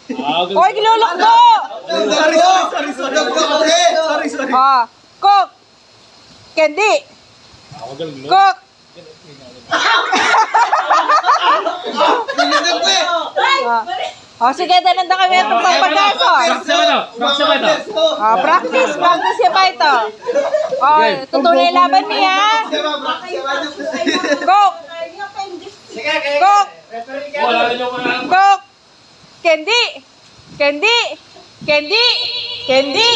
Oy, gilulok mo! Sorry. Cook! Candy! Cook! Sige, danan na kami itong pagpagason. Practice ya pa ito. Tutunay laban niya. Cook! Cook! Cook! Candy! Candy! Candy! Candy!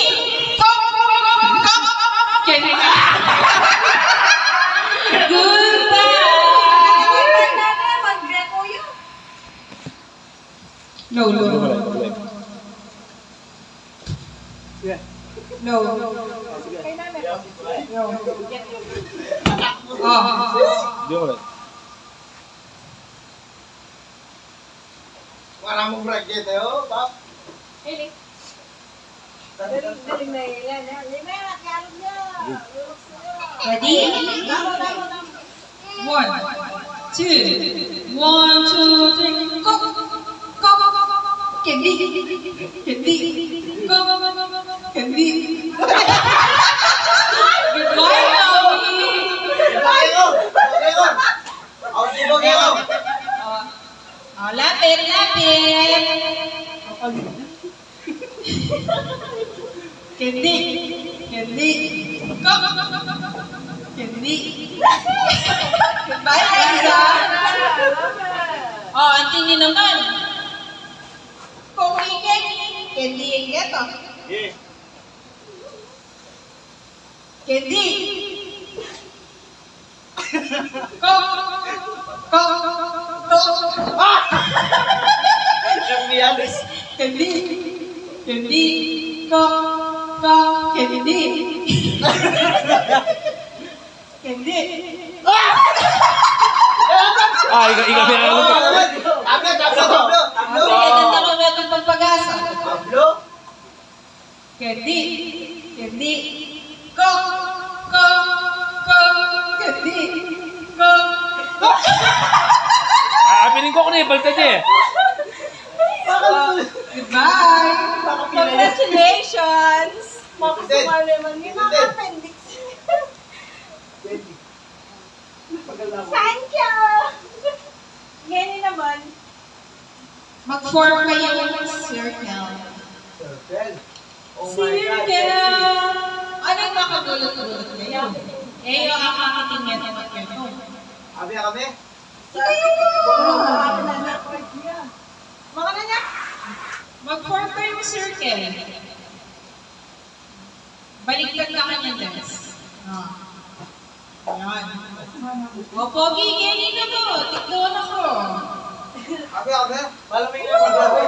Cook! Cook! Candy! No. Yeah. No. Wala mong break dito, Pap. Ready? 1, 2, 1, 2, 3, go! Candy! Go! Candy! Goodbye, Mommy! Lapit! Candy! Go! Candy! Goodbye, Liza! Auntie ni naman! Kung weekend, candy yung geto. Yeah. Candy! Candy! Ikaw pagpagasa. Candy. Go. Candy. Go. Aminin ko na balta niya. Goodbye. Congratulations. Makasumali naman yung mga appendix. Thank you. Ngayon naman. Mag-form kayo ng circle. Oh my God. Circle! Ano yung makagulot-gulot kayo? Yung akakatingin na magkayo. Abi kami? Mga na niya. Mag-form kayo ng circle. Baliktad ka kanya, guys. Ayan. O, Pogi, ganyan na mo. Tikdoon ako. Abi kami? Malamig na pag-abi.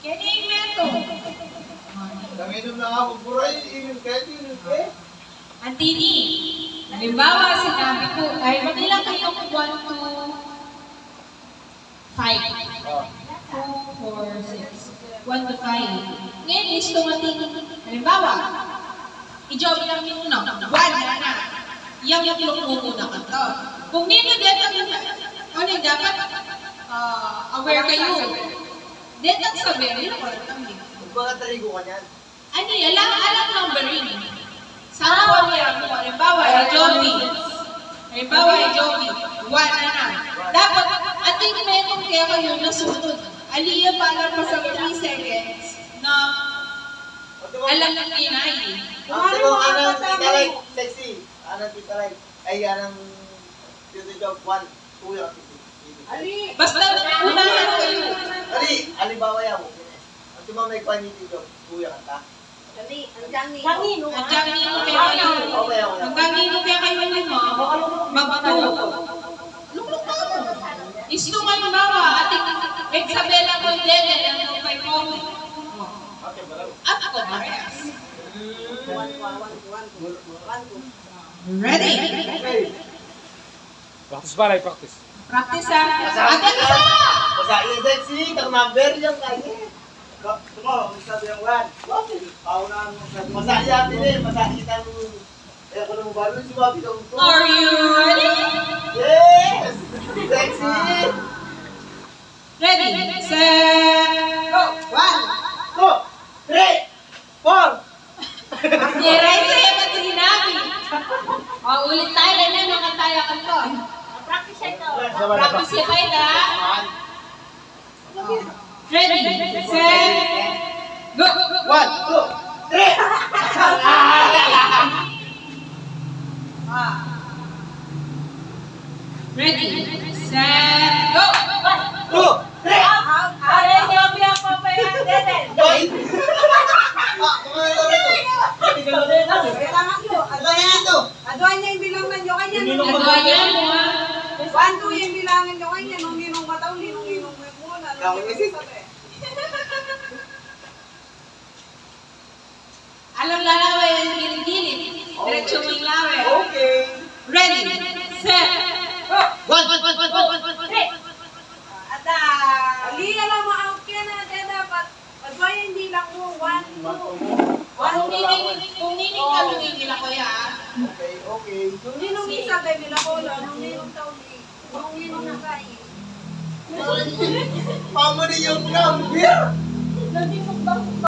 Ganyan na ito. Nanginom na nga magburay. Inom kayo. Antini, halimbawa, sinabi ko, ay mag-ilang kayong 1 to 5. 2, 4, 6. 1 to 5. Ngayon is tumating, halimbawa, i-job lang yung una. 1 na. Yung una ka to. Kung nino dito, ano dapat aware kayo. Dito ang sabi, yun ko lang. Mga taligo ka niyan. Ano yun? Alam numbering. Saan ko niya? Halimbawa, i-jobi. 1 na. Dapat, ating meron kaya kayo nasunod. Aliyah para pa sa 3 seconds na alam ng kinay. Anong titalay, sexy. Anong titalay. Ay, anong job 1, 2 yung Basta unahan kayo. Alibawa yan. At yung mga may kwaniti job, 2 yung kanta. Hanggang nino kaya kayo. Hanggang nino kaya kayo lima. Mag-2. Lukluk na ako. Isto nga yung bawa. Ating Exabela ko yung dede. Ang kay Pogi. At ako parehas. Ready? Practice. Practice ha. Agad isa! Basta yung sexy, number yung kanya. Tumo, sabi yung 1. Paunahan mo sabi. Masaya natin eh. Masaya kita mo. Eh, kung mo ba, sumabi ka mo. Are you ready? Yes! Sexy! set, go! 1, 2, 3, 4. Diray sa'yo ba't sinabi? O, ulit tayo na nakataya ka to. Practice ito. Practice yung kayo na. Ready, set, go! 1, 2, 3. Ready, set, go! 2, 3. Aray niyo bilang papayan din. Joy. Adanya ito. Aduan niya yung bilangan nyo kanya. Nagawa niya mo ha. 1, 2 yung bilangan nyo kanya. Nung ninong mataw, ninong may muna. Kami kasi. Alam lalaway ang gilid-gilid. Diretso mo yung laway. Okay. Ready, set, go! 1, 1. Ada. Ali, alam mo, out ka na. Kaya dapat, aduan yung bilang mo. 1, 2. Kung nining ka, lungingil ako ya. Okay, okay. Nung ninong isa, baby, lakola. Nung ninong taon, nung ninong nakain. Pamuli yung number.